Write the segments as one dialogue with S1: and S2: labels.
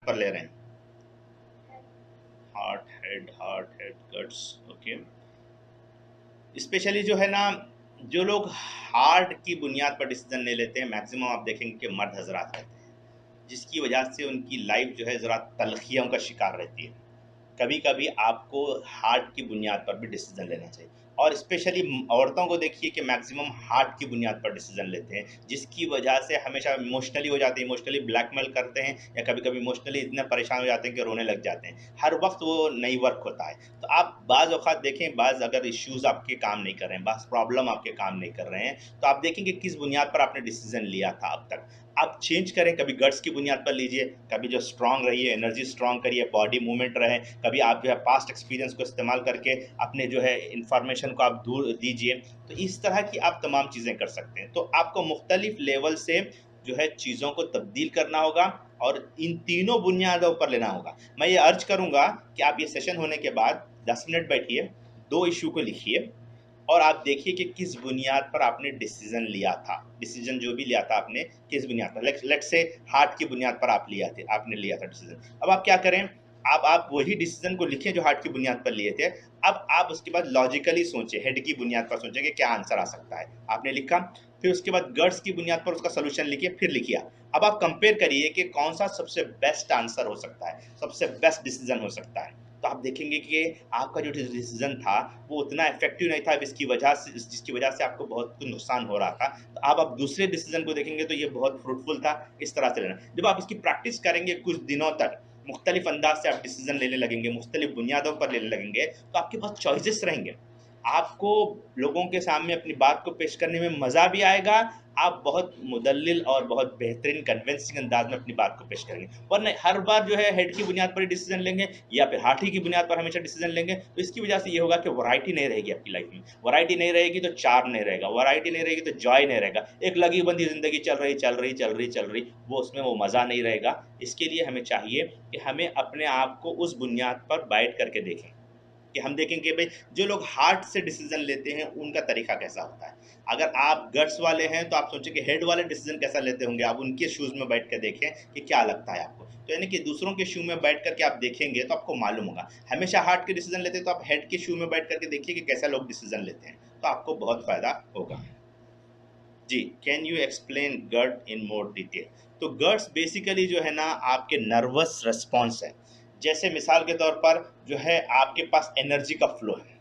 S1: पर ले रहे हैं? Heart head guts, okay. Specially जो है ना, जो लोग हार्ट की बुनियाद पर डिसीजन ले लेते हैं, मैक्सिमम आप देखेंगे कि मर्द हजरात रहते हैं, जिसकी वजह से उनकी लाइफ जो है ज़रा तलखियों का शिकार रहती है। कभी कभी आपको हार्ट की बुनियाद पर भी डिसीजन लेना चाहिए, और स्पेशली औरतों को देखिए कि मैक्सिमम हार्ट की बुनियाद पर डिसीजन लेते हैं, जिसकी वजह से हमेशा इमोशनली हो जाते हैं, इमोशनली ब्लैकमेल करते हैं, या कभी कभी इमोशनली इतने परेशान हो जाते हैं कि रोने लग जाते हैं। हर वक्त वो नहीं वर्क होता है। तो आप बाज़ औक़ात देखें, बाज़ अगर इश्यूज़ आपके काम नहीं कर रहे हैं, बाज़ प्रॉब्लम आपके काम नहीं कर रहे हैं, तो आप देखेंगे किस बुनियाद पर आपने डिसीजन लिया था अब तक। आप चेंज करें, कभी गट्स की बुनियाद पर लीजिए, कभी जो स्ट्रांग रहिए, एनर्जी स्ट्रांग करिए, बॉडी मूवमेंट रहे, कभी आप जो है पास्ट एक्सपीरियंस को इस्तेमाल करके अपने जो है इंफॉर्मेशन को आप दूर दीजिए। तो इस तरह की आप तमाम चीज़ें कर सकते हैं। तो आपको मुख्तलिफ लेवल से जो है चीज़ों को तब्दील करना होगा, और इन तीनों बुनियादों पर लेना होगा। मैं ये अर्ज करूँगा कि आप ये सेशन होने के बाद 10 मिनट बैठिए, 2 इशू को लिखिए, और आप देखिए कि किस बुनियाद पर आपने डिसीजन लिया था। डिसीजन जो भी लिया था आपने, किस बुनियाद पर, लेट्स से हार्ट की बुनियाद पर आपने लिया था डिसीजन। अब आप क्या करें, आप वही डिसीजन को लिखें जो हार्ट की बुनियाद पर लिए थे। अब आप उसके बाद लॉजिकली सोचें, हेड की बुनियाद पर सोचें कि क्या आंसर आ सकता है। आपने लिखा, फिर उसके बाद गट्स की बुनियाद पर उसका सोल्यूशन लिखिए, फिर लिखिए। अब आप कंपेयर करिए कि कौन सा सबसे बेस्ट आंसर हो सकता है, सबसे बेस्ट डिसीजन हो सकता है। तो आप देखेंगे कि आपका जो डिसीजन था वो उतना इफेक्टिव नहीं था, जिसकी वजह से आपको बहुत कुछ नुकसान हो रहा था। तो आप दूसरे डिसीजन को देखेंगे तो ये बहुत फ्रूटफुल था। इस तरह से लेना, जब आप इसकी प्रैक्टिस करेंगे कुछ दिनों तक, मुख्तलिफ अंदाज से आप डिसीजन लेने लगेंगे, मुख्तलिफ बुनियादों पर लेने लगेंगे, तो आपके पास चॉइसेस रहेंगे। आपको लोगों के सामने अपनी बात को पेश करने में मज़ा भी आएगा। आप बहुत मुदल्लिल और बहुत बेहतरीन कन्विंसिंग अंदाज में अपनी बात को पेश करेंगे, वरना हर बार जो है हेड की बुनियाद पर डिसीजन लेंगे, या फिर हाथी की बुनियाद पर हमेशा डिसीजन लेंगे, तो इसकी वजह से ये होगा कि वैरायटी नहीं रहेगी आपकी लाइफ में। वैरायटी नहीं रहेगी तो चार्म नहीं रहेगा, वैरायटी नहीं रहेगी तो जॉय नहीं रहेगा। एक लगी बंदी जिंदगी चल रही, वो उसमें वो मज़ा नहीं रहेगा। इसके लिए हमें चाहिए कि हमें अपने आप को उस बुनियाद पर बैठ करके देखें, कि हम देखेंगे भाई जो लोग हार्ट से डिसीजन लेते हैं उनका तरीका कैसा होता है। अगर आप गट्स वाले हैं तो आप सोचें कि हेड वाले डिसीजन कैसा लेते होंगे, आप उनके शूज़ में बैठ कर देखें कि क्या लगता है आपको। तो यानी कि दूसरों के शू में बैठ करके आप देखेंगे तो आपको मालूम होगा। हमेशा हार्ट के डिसीजन लेते हैं तो आप हेड के शू में बैठ करके देखिए कि कैसा लोग डिसीजन लेते हैं, तो आपको बहुत फ़ायदा होगा। जी, can you explain gut in more detail? तो गट्स बेसिकली जो है ना आपके नर्वस रिस्पॉन्स है। जैसे मिसाल के तौर पर जो है आपके पास एनर्जी का फ्लो है,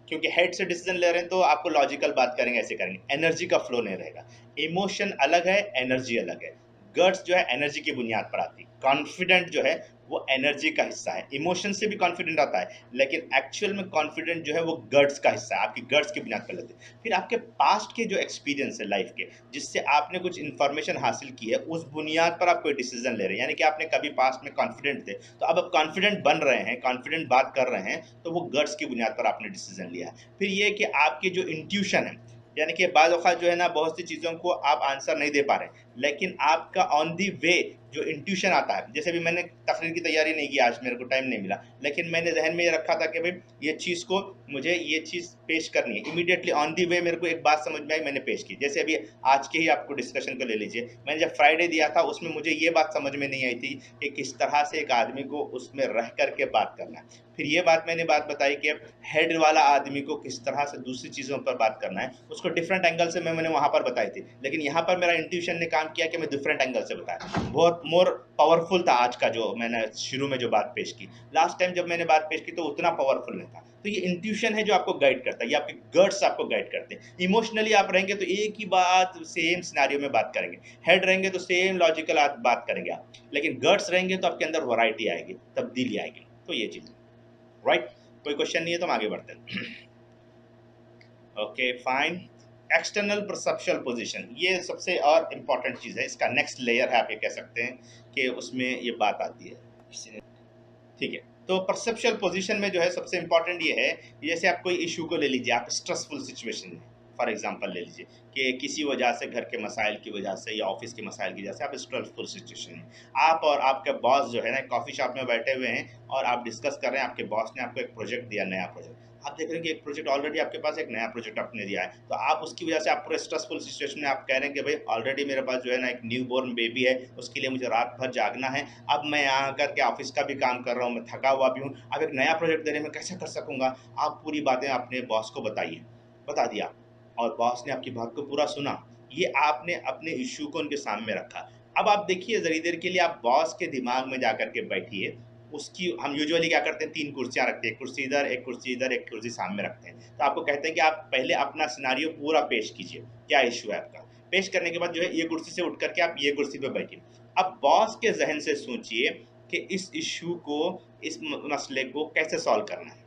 S1: क्योंकि हेड से डिसीजन ले रहे हैं तो आपको लॉजिकल बात करेंगे, ऐसे करेंगे, एनर्जी का फ्लो नहीं रहेगा। इमोशन अलग है, एनर्जी अलग है। गट्स जो है एनर्जी की बुनियाद पर आती है, कॉन्फिडेंट जो है वो एनर्जी का हिस्सा है। इमोशन से भी कॉन्फिडेंट आता है, लेकिन एक्चुअल में कॉन्फिडेंट जो है वो गट्स का हिस्सा है, आपकी गट्स की बुनियाद पर लेते हैं। फिर आपके पास्ट के जो एक्सपीरियंस है लाइफ के, जिससे आपने कुछ इन्फॉर्मेशन हासिल की है, उस बुनियाद पर आप कोई डिसीजन ले रहे हैं। यानी कि आपने कभी पास्ट में कॉन्फिडेंट थे, तो अब आप कॉन्फिडेंट बन रहे हैं, कॉन्फिडेंट बात कर रहे हैं, तो वो गट्स की बुनियाद पर आपने डिसीजन लिया है। फिर ये कि आपकी जो इंट्यूशन है, यानी कि बाद औक़ात जो है ना बहुत सी चीज़ों को आप आंसर नहीं दे पा रहे, लेकिन आपका ऑन दी वे जो इंट्यूशन आता है, जैसे अभी मैंने तकरीर की तैयारी नहीं की, आज मेरे को टाइम नहीं मिला, लेकिन मैंने जहन में ये रखा था कि भाई ये चीज़ को, मुझे ये चीज़ पेश करनी है, इमीडिएटली ऑन दी वे मेरे को एक बात समझ में आई, मैंने पेश की। जैसे अभी आज के ही आपको डिस्कशन को ले लीजिए, मैंने जब फ्राइडे दिया था उसमें मुझे ये बात समझ में नहीं आई थी कि किस तरह से एक आदमी को उसमें रह करके बात करना है। फिर ये मैंने बात बताई कि हेड वाला आदमी को किस तरह से दूसरी चीज़ों पर बात करना है, उसको डिफरेंट एंगल से मैंने वहाँ पर बताई थी, लेकिन यहाँ पर मेरा इंट्यूशन ने काम किया कि मैं डिफरेंट एंगल से बताया। बहुत मोर पावरफुल था आज का जो मैंने शुरू में जो बात पेश की। लास्ट टाइम जब मैंने बात पेश की तो उतना पावरफुल नहीं था। तो ये इंट्यूशन है जो आपको गाइड करता है, ये आपके गट्स आपको गाइड करते हैं। इमोशनली आप रहेंगे तो एक ही बात सेम सिनेरियो में बात करेंगे, हेड रहेंगे तो सेम लॉजिकल बात करेंगे आप, लेकिन गट्स रहेंगे तो आपके अंदर वैरायटी आएगी, तब्दीली आएगी। तो ये चीज़ राइट। कोई क्वेश्चन नहीं है तो हम आगे बढ़ते हैं। Okay fine. एक्सटर्नल परसेप्शुअल पोजीशन, ये सबसे और इम्पॉर्टेंट चीज़ है, इसका नेक्स्ट लेयर है, आप ये कह सकते हैं कि उसमें ये बात आती है। ठीक है, तो परसेप्शुअल पोजीशन में जो है सबसे इम्पॉर्टेंट ये है, जैसे आप कोई इशू को ले लीजिए, आप स्ट्रेसफुल सिचुएशन में फॉर एग्जांपल ले लीजिए कि किसी वजह से, घर के मसाइल की वजह से या ऑफिस के मसाइल की वजह से आप स्ट्रेसफुल सिचुएशन में, आप और आपके बॉस जो है ना कॉफ़ी शॉप में बैठे हुए हैं और आप डिस्कस कर रहे हैं, आपके बॉस ने आपको एक प्रोजेक्ट दिया, नया प्रोजेक्ट। आप देख रहे हैं कि एक प्रोजेक्ट ऑलरेडी आपके पास, एक नया प्रोजेक्ट आपने दिया है, तो आप उसकी वजह से आप पूरे स्ट्रेसफुल सिचुएशन में आप कह रहे हैं कि भाई ऑलरेडी मेरे पास जो है ना एक न्यू बोर्न बेबी है, उसके लिए मुझे रात भर जागना है, अब मैं यहाँ आकर के ऑफिस का भी काम कर रहा हूँ, मैं थका हुआ भी हूँ, अब एक नया प्रोजेक्ट देने में कैसे कर सकूँगा। आप पूरी बातें अपने बॉस को बताइए, बता दिया, और बॉस ने आपकी बात को पूरा सुना। ये आपने अपने इश्यू को उनके सामने रखा। अब आप देखिए ज़रा देर के लिए आप बॉस के दिमाग में जाकर के बैठिए, उसकी हम यूजुअली क्या करते हैं, 3 कुर्सियाँ रखते हैं, एक कुर्सी इधर, एक कुर्सी इधर, एक कुर्सी सामने रखते हैं। तो आपको कहते हैं कि आप पहले अपना सिनेरियो पूरा पेश कीजिए, क्या इश्यू है आपका? पेश करने के बाद जो है ये कुर्सी से उठ कर के आप ये कुर्सी पे बैठिए। अब बॉस के ज़हन से सोचिए कि इस इश्यू को, इस मसले को कैसे सॉल्व करना है।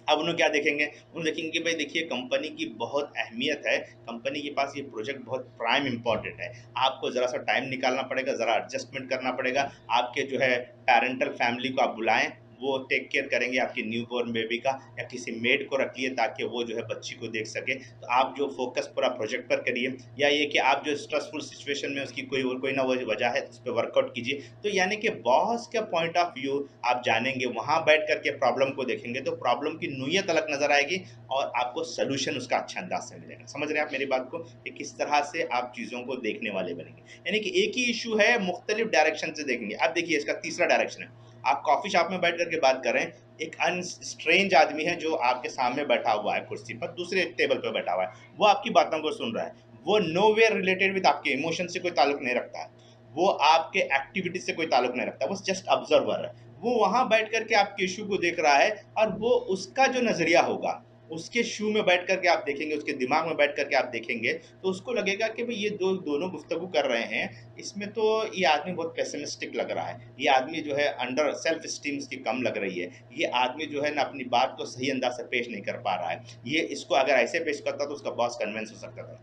S1: अब उन्हें क्या देखेंगे? उन्हें देखेंगे कि भाई देखिए कंपनी की बहुत अहमियत है, कंपनी के पास ये प्रोजेक्ट बहुत प्राइम इम्पोर्टेंट है। आपको ज़रा-सा टाइम निकालना पड़ेगा, ज़रा एडजस्टमेंट करना पड़ेगा। आपके जो है पैरेंटल फैमिली को आप बुलाएँ, वो टेक केयर करेंगे आपकी न्यूबॉर्न बेबी का, या किसी मेड को रखिए ताकि वो जो है बच्ची को देख सके। तो आप जो फ़ोकस पूरा प्रोजेक्ट पर करिए, या ये कि आप जो स्ट्रेसफुल सिचुएशन में उसकी कोई ना वजह है, उस पे वर्कआउट कीजिए। तो यानी कि बॉस का पॉइंट ऑफ व्यू आप जानेंगे, वहाँ बैठ कर के प्रॉब्लम को देखेंगे, तो प्रॉब्लम की नोयत अलग नज़र आएगी और आपको सॉल्यूशन उसका अच्छा अंदाज से मिलेगा। समझ रहे हैं आप मेरी बात को, कि किस तरह से आप चीज़ों को देखने वाले बनेंगे। यानी कि एक ही इश्यू है, मुख्तलिफ डायरेक्शन से देखेंगे। अब देखिए इसका तीसरा डायरेक्शन है, आप कॉफ़ी शॉप में बैठ कर के बात कर रहे हैं, एक स्ट्रेंज आदमी है जो आपके सामने बैठा हुआ है कुर्सी पर, दूसरे टेबल पर बैठा हुआ है, वो आपकी बातों को सुन रहा है, वो नोवेयर रिलेटेड विद आपके इमोशन से कोई ताल्लुक नहीं रखता है, वो आपके एक्टिविटी से कोई ताल्लुक नहीं रखता, वो जस्ट ऑब्जर्वर है। वो वहाँ बैठ कर के आपके इश्यू को देख रहा है, और वो उसका जो नज़रिया होगा, उसके शू में बैठ कर के आप देखेंगे, उसके दिमाग में बैठ कर के आप देखेंगे, तो उसको लगेगा कि भई ये दोनों गुफ्तगू कर रहे हैं, इसमें तो ये आदमी बहुत पेसिमिस्टिक लग रहा है। ये आदमी जो है अंडर सेल्फ एस्टीम इसकी कम लग रही है। ये आदमी जो है ना अपनी बात को सही अंदाज़ से पेश नहीं कर पा रहा है। ये इसको अगर ऐसे पेश करता तो उसका बॉस कन्विंस हो सकता था।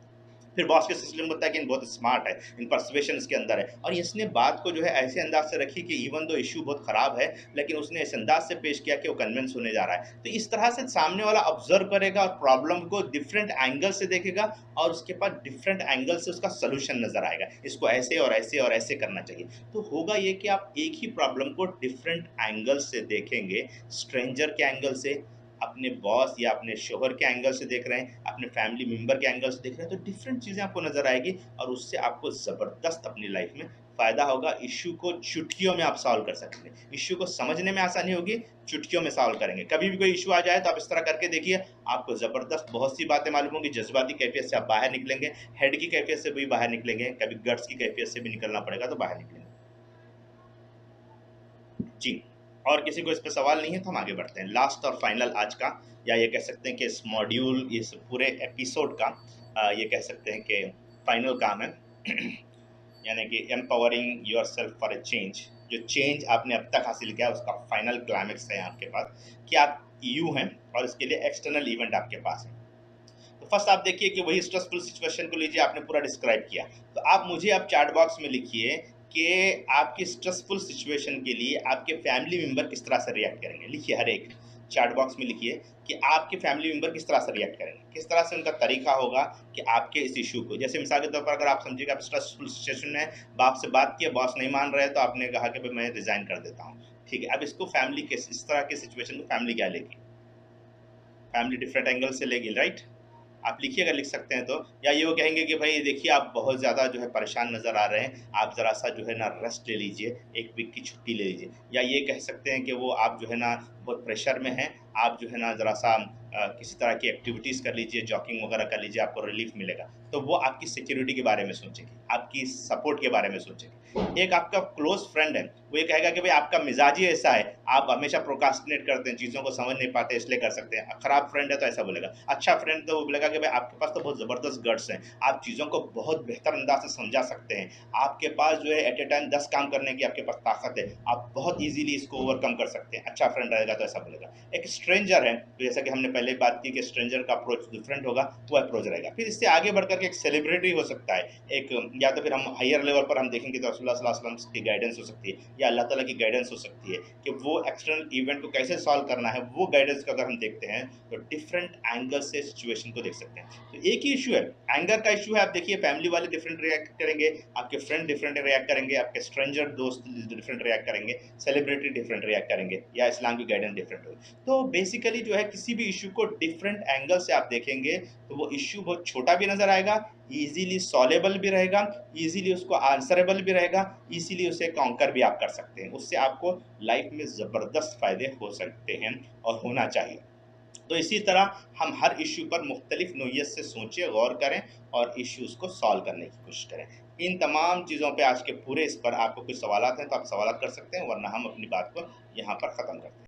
S1: फिर बॉस के सिस्टम होता है कि बहुत स्मार्ट है, इन परसुएशन इसके अंदर है, और इसने बात को जो है ऐसे अंदाज से रखी कि इवन दो इश्यू बहुत ख़राब है, लेकिन उसने इस अंदाज से पेश किया कि वो कन्विंस होने जा रहा है। तो इस तरह से सामने वाला ऑब्जर्व करेगा और प्रॉब्लम को डिफरेंट एंगल से देखेगा, और उसके पास डिफरेंट एंगल से उसका सोल्यूशन नज़र आएगा, इसको ऐसे और ऐसे और ऐसे करना चाहिए। तो होगा ये कि आप एक ही प्रॉब्लम को डिफरेंट एंगल से देखेंगे, स्ट्रेंजर के एंगल से, अपने बॉस या अपने शोहर के एंगल से देख रहे हैं, अपने फैमिली मेंबर के एंगल से देख रहे हैं, तो डिफरेंट चीज़ें आपको नज़र आएगी, और उससे आपको ज़बरदस्त अपनी लाइफ में फ़ायदा होगा। इश्यू को चुटकियों में आप सॉल्व कर सकेंगे, इश्यू को समझने में आसानी होगी, चुटकियों में सॉल्व करेंगे। कभी भी कोई इश्यू आ जाए तो आप इस तरह करके देखिए, आपको ज़बरदस्त बहुत सी बातें मालूम होंगी। जज्बाती कैफियत से आप बाहर निकलेंगे, हेड की कैफियत से भी बाहर निकलेंगे, कभी गट्स की कैफियत से भी निकलना पड़ेगा तो बाहर निकलेंगे। जी, और किसी को इस पे सवाल नहीं है तो हम आगे बढ़ते हैं। लास्ट और फाइनल आज का, या ये कह सकते हैं कि इस मॉड्यूल, इस पूरे एपिसोड का ये कह सकते हैं कि फाइनल काम है। यानी कि empowering yourself for a change. जो चेंज आपने अब तक हासिल किया उसका फाइनल क्लाइमेक्स है आपके पास, कि आप यू हैं और इसके लिए एक्सटर्नल इवेंट आपके पास है। तो फर्स्ट आप देखिए कि वही स्ट्रेसफुल सिचुएशन को लीजिए, आपने पूरा डिस्क्राइब किया, तो आप मुझे अब चैट बॉक्स में लिखिए कि आपकी स्ट्रेसफुल सिचुएशन के लिए आपके फैमिली मेंबर किस तरह से रिएक्ट करेंगे। लिखिए, हर एक चैट बॉक्स में लिखिए कि आपके फैमिली मेंबर किस तरह से रिएक्ट करेंगे, किस तरह से उनका तरीका होगा कि आपके इस इशू को, जैसे मिसाल के तौर पर अगर आप समझिएगा आप स्ट्रेसफुल सिचुएशन में बाप से बात किया, बॉस नहीं मान रहे, तो आपने कहा कि भाई मैं रिजाइन कर देता हूँ। ठीक है, अब इसको फैमिली के इस तरह के सिचुएशन को फैमिली क्या लेगी, फैमिली डिफरेंट एंगल से लेगी, राइट। आप लिखिए अगर लिख सकते हैं तो। या ये वो कहेंगे कि भाई देखिए आप बहुत ज़्यादा जो है परेशान नज़र आ रहे हैं, आप ज़रा सा जो है ना रेस्ट ले लीजिए, 1 वीक की छुट्टी ले लीजिए। या ये कह सकते हैं कि वो आप जो है ना बहुत प्रेशर में हैं, आप जो है ना ज़रा सा किसी तरह की एक्टिविटीज़ कर लीजिए, जॉगिंग वगैरह कर लीजिए, आपको रिलीफ मिलेगा। तो वो आपकी सिक्योरिटी के बारे में सोचेगी, आपकी सपोर्ट के बारे में सोचेगी। एक आपका क्लोज़ फ्रेंड है, वो ये कहेगा कि भाई आपका मिज़ाज ही ऐसा है, आप हमेशा प्रोक्रास्टिनेट करते हैं, चीज़ों को समझ नहीं पाते इसलिए कर सकते हैं। खराब फ्रेंड है तो ऐसा बोलेगा। अच्छा फ्रेंड तो वो बोलेगा कि भाई आपके पास तो बहुत ज़बरदस्त गट्स हैं, आप चीज़ों को बहुत बेहतर अंदाज से समझा सकते हैं, आपके पास जो है एट ए टाइम 10 काम करने की आपके पास ताकत है, आप बहुत ईजिली इसको ओवरकम कर सकते हैं। अच्छा फ्रेंड रहेगा तो ऐसा बोलेगा। एक स्ट्रेंजर है, तो जैसा कि हमने पहले बात की कि स्ट्रेंजर का अप्रोच डिफरेंट होगा, वो अप्रोच रहेगा। फिर इससे आगे बढ़कर के एक सेलिब्रिटी हो सकता है, एक, या तो फिर हम हायर लेवल पर हम देखेंगे तो रसूलुल्लाह सल्लल्लाहु अलैहि वसल्लम की गाइडेंस हो सकती है, या अल्लाह ताला की गाइडेंस हो सकती है कि वो एक्सटर्नल इवेंट को कैसे सॉल्व करना है, वो गाइडेंस को अगर हम देखते हैं तो डिफरेंट एंगल से सिचुएशन को देख सकते हैं। तो एक ही इशू है, एंगर का इशू है, आप देखिए फैमिली वाले डिफरेंट रिएक्ट करेंगे, आपके फ्रेंड डिफरेंट रिएक्ट करेंगे, आपके स्ट्रेंजर दोस्त डिफरेंट रिएक्ट करेंगे, सेलिब्रिटी डिफरेंट रिएक्ट करेंगे, या इस्लाम की गाइडेंस डिफरेंट होगी। तो बेसिकली जो है किसी भी इशू को डिफरेंट एंगल से आप देखेंगे तो वो इशू बहुत छोटा भी नजर आएगा, इजीली सॉल्वेबल भी रहेगा, इजीली उसको आंसरेबल भी रहेगा, इजीली उसे कॉन्कर भी आप कर सकते हैं। उससे आपको लाइफ में ज़बरदस्त फ़ायदे हो सकते हैं और होना चाहिए। तो इसी तरह हम हर इश्यू पर मुख्तलिफ नोयत से सोचें, गौर करें और इश्यूज़ को सॉल्व करने की कोशिश करें। इन तमाम चीज़ों पे आज के पूरे इस पर आपको कुछ सवालात हैं तो आप सवालात कर सकते हैं, वरना हम अपनी बात को यहाँ पर ख़त्म करते हैं।